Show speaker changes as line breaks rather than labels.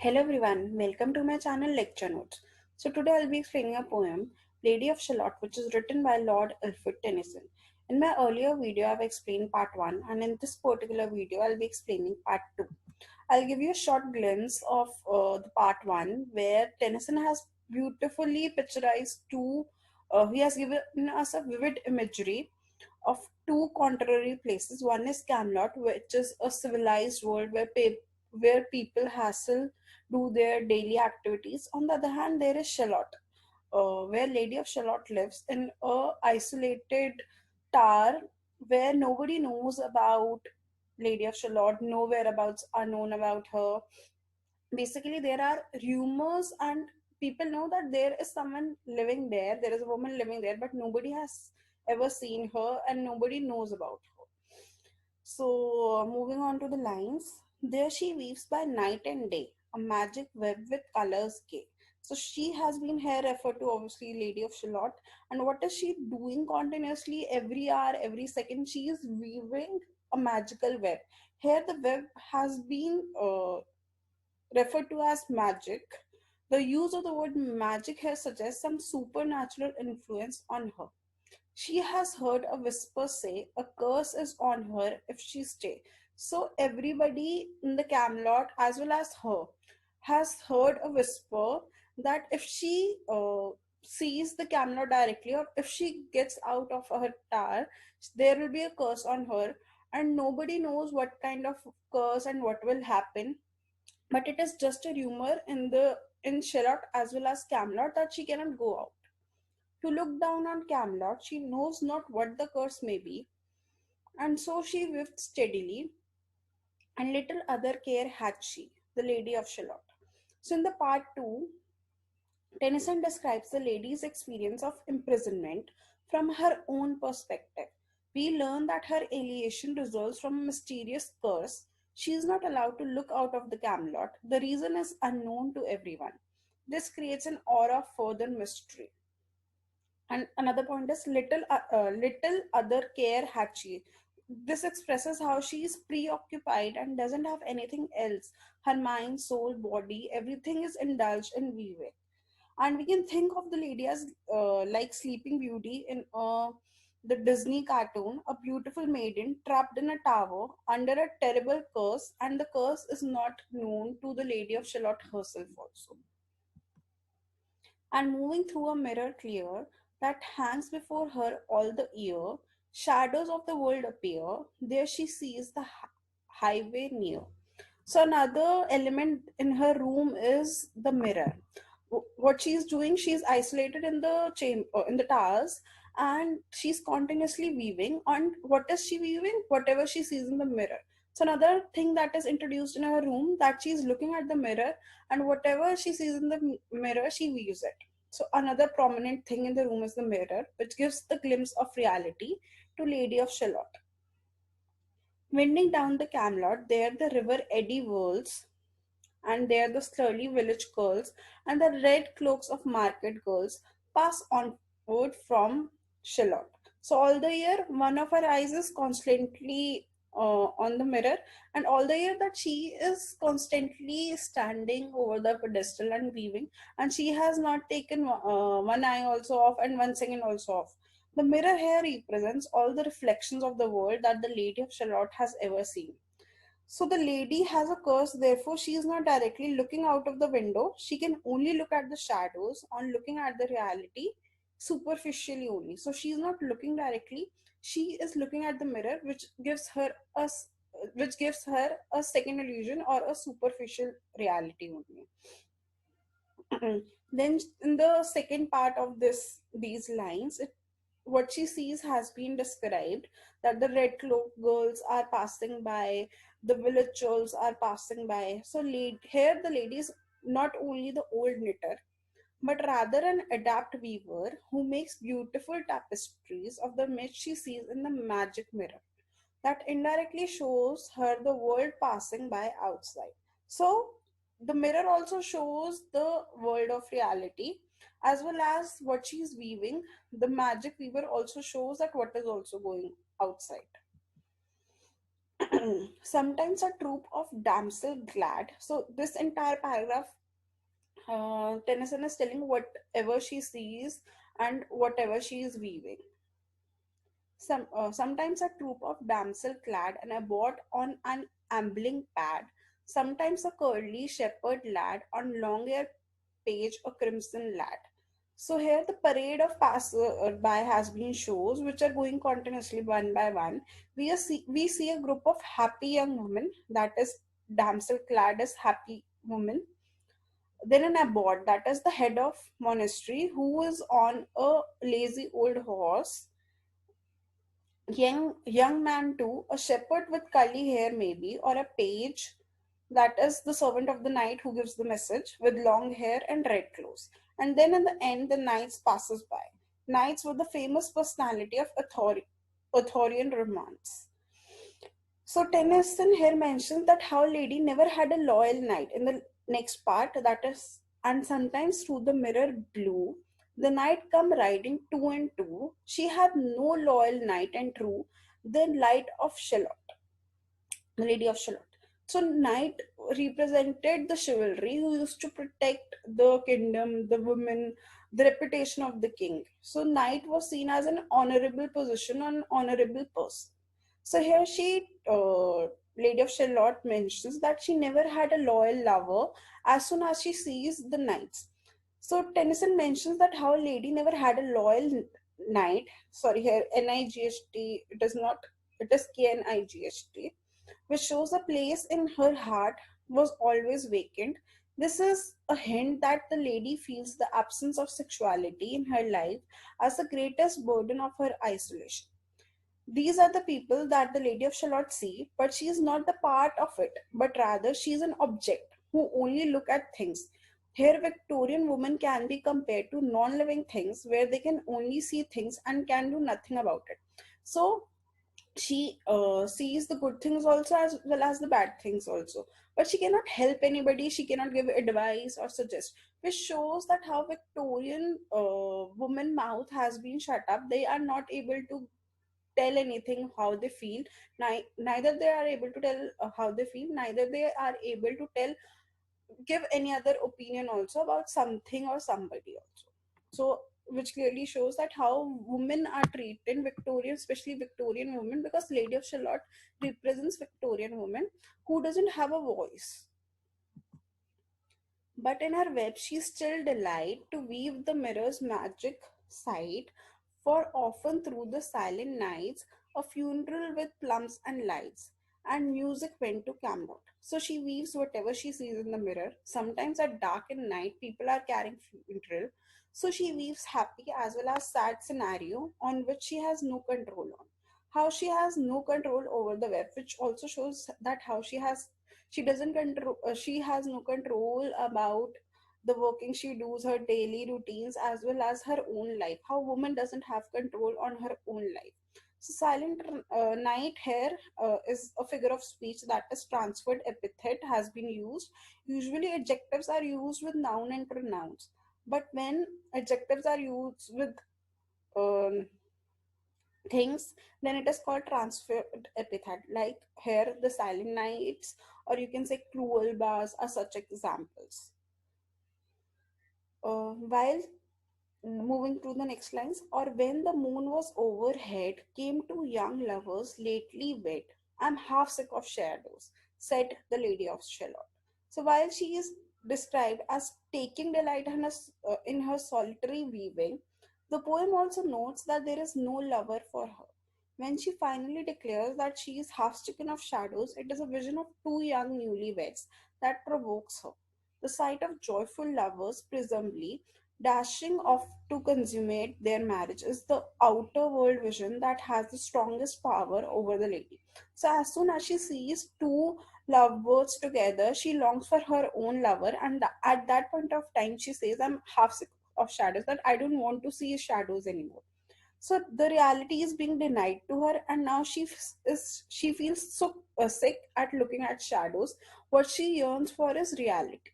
Hello everyone, welcome to my channel Lecture Notes. So today I'll be explaining a poem, Lady of Shalott, which is written by Lord Alfred Tennyson. In my earlier video I've explained part 1 and in this particular video I'll be explaining part 2. I'll give you a short glimpse of the part 1 where Tennyson has beautifully picturized he has given us a vivid imagery of two contrary places. One is Camelot, which is a civilized world where people hassle do their daily activities. On the other hand, there is Shalott, where Lady of Shalott lives in a isolated tower where nobody knows about Lady of Shalott. No whereabouts are known about her. Basically, there are rumors and people know that there is someone living there. There is a woman living there, but nobody has ever seen her and nobody knows about her. So, moving on to the lines, there she weaves by night and day, a magic web with colors gay. So, she has been here referred to obviously Lady of Shalott. And what is she doing continuously every hour, every second? She is weaving a magical web. Here, the web has been referred to as magic. The use of the word magic here suggests some supernatural influence on her. She has heard a whisper say a curse is on her if she stay. So everybody in the Camelot as well as her has heard a whisper that if she sees the Camelot directly or if she gets out of her tower, there will be a curse on her and nobody knows what kind of curse and what will happen, but it is just a rumor in Shalott as well as Camelot that she cannot go out. To look down on Camelot, she knows not what the curse may be, and so she weaved steadily, and little other care had she, the Lady of Shalott. So in the part 2, Tennyson describes the lady's experience of imprisonment from her own perspective. We learn that her alienation results from a mysterious curse. She is not allowed to look out of the Camelot. The reason is unknown to everyone. This creates an aura of further mystery. And another point is little other care had she. This expresses how she is preoccupied and doesn't have anything else. Her mind, soul, body, everything is indulged in weaving. And we can think of the lady as like Sleeping Beauty in the Disney cartoon, a beautiful maiden trapped in a tower under a terrible curse, and the curse is not known to the Lady of Shalott herself also. And moving through a mirror clear that hangs before her all the year, shadows of the world appear. There she sees the highway near. So another element in her room is the mirror. What she's doing, she's isolated in the chamber, in the towers, and she's continuously weaving. And what is she weaving? Whatever she sees in the mirror. So another thing that is introduced in her room, that she's looking at the mirror, and whatever she sees in the mirror, she weaves it. So another prominent thing in the room is the mirror, which gives the glimpse of reality to Lady of Shalott. Winding down the Camelot, there the river eddy whirls, and there the slurly village girls and the red cloaks of market girls pass onward from Shalott. So all the year, one of her eyes is constantly on the mirror, and all the year that she is constantly standing over the pedestal and weaving, and she has not taken one eye also off and one second also off. The mirror here represents all the reflections of the world that the Lady of Shalott has ever seen. So the lady has a curse, therefore she is not directly looking out of the window. She can only look at the shadows on looking at the reality superficially only. So she is not looking directly. She is looking at the mirror, which gives her a second illusion or a superficial reality only. Then in the second part of these lines, what she sees has been described, that the red cloak girls are passing by, the village churls are passing by. So here the lady is not only the old knitter, but rather an adept weaver who makes beautiful tapestries of the mist she sees in the magic mirror. That indirectly shows her the world passing by outside. So the mirror also shows the world of reality as well as what she's weaving. The magic weaver also shows that what is also going outside. Sometimes a troop of damsel glad. So this entire paragraph, Tennyson is telling whatever she sees and whatever she is weaving. Sometimes a troop of damsel clad and a bot on an ambling pad. Sometimes a curly shepherd lad on long hair page a crimson lad. So here the parade of passer-by has been shows which are going continuously one by one. We see a group of happy young women, that is damsel clad as happy women. Then an abbot, that is the head of monastery, who is on a lazy old horse. Young man too, a shepherd with curly hair maybe, or a page, that is the servant of the knight who gives the message, with long hair and red clothes. And then in the end, the knights passes by. Knights were the famous personality of Arthurian romance. So Tennyson here mentions that how lady never had a loyal knight. In the next part, that is, and sometimes through the mirror blue, the knight come riding two and two. She had no loyal knight and true, the light of Shalott, the Lady of Shalott. So knight represented the chivalry who used to protect the kingdom, the women, the reputation of the king. So knight was seen as an honorable position, an honorable person. So here Lady of Shalott mentions that she never had a loyal lover as soon as she sees the knights. So Tennyson mentions that how lady never had a loyal knight. Sorry, here Night. It is not. It is Knight, which shows a place in her heart was always vacant. This is a hint that the lady feels the absence of sexuality in her life as the greatest burden of her isolation. These are the people that the Lady of Shalott see, but she is not the part of it, but rather she is an object who only look at things. Here, Victorian women can be compared to non-living things where they can only see things and can do nothing about it. So, she sees the good things also as well as the bad things also, but she cannot help anybody, she cannot give advice or suggest, which shows that how Victorian woman mouth has been shut up. They are not able to tell anything how they feel. Neither they are able to tell how they feel, neither they are able to tell, give any other opinion also about something or somebody also. So which clearly shows that how women are treated in Victorian, especially Victorian women, because Lady of Shalott represents Victorian women who doesn't have a voice. But in her web, she still delight to weave the mirror's magic side, for often through the silent nights, a funeral with plums and lights, and music went to Camelot. So she weaves whatever she sees in the mirror. Sometimes at dark and night, people are carrying funeral. So she weaves happy as well as sad scenario on which she has no control on. How she has no control over the web, which also shows that how she doesn't control she has no control about the working she does, her daily routines as well as her own life, how woman doesn't have control on her own life. So silent night here is a figure of speech, that is transferred epithet has been used. Usually adjectives are used with noun and pronouns, but when adjectives are used with um, things, then it is called transferred epithet. Like here, the silent nights, or you can say cruel bars, are such examples. While moving to the next lines, or when the moon was overhead, came two young lovers lately wed. I'm half sick of shadows, said the Lady of Shalott. So while she is described as taking delight in her solitary weaving, the poem also notes that there is no lover for her. When she finally declares that she is half stricken of shadows, it is a vision of two young newlyweds that provokes her. The sight of joyful lovers, presumably dashing off to consummate their marriage, is the outer world vision that has the strongest power over the lady. So, as soon as she sees two lovebirds together, she longs for her own lover, and at that point of time, she says, I'm half sick of shadows, that I don't want to see shadows anymore. So the reality is being denied to her, and now she feels so sick at looking at shadows. What she yearns for is reality.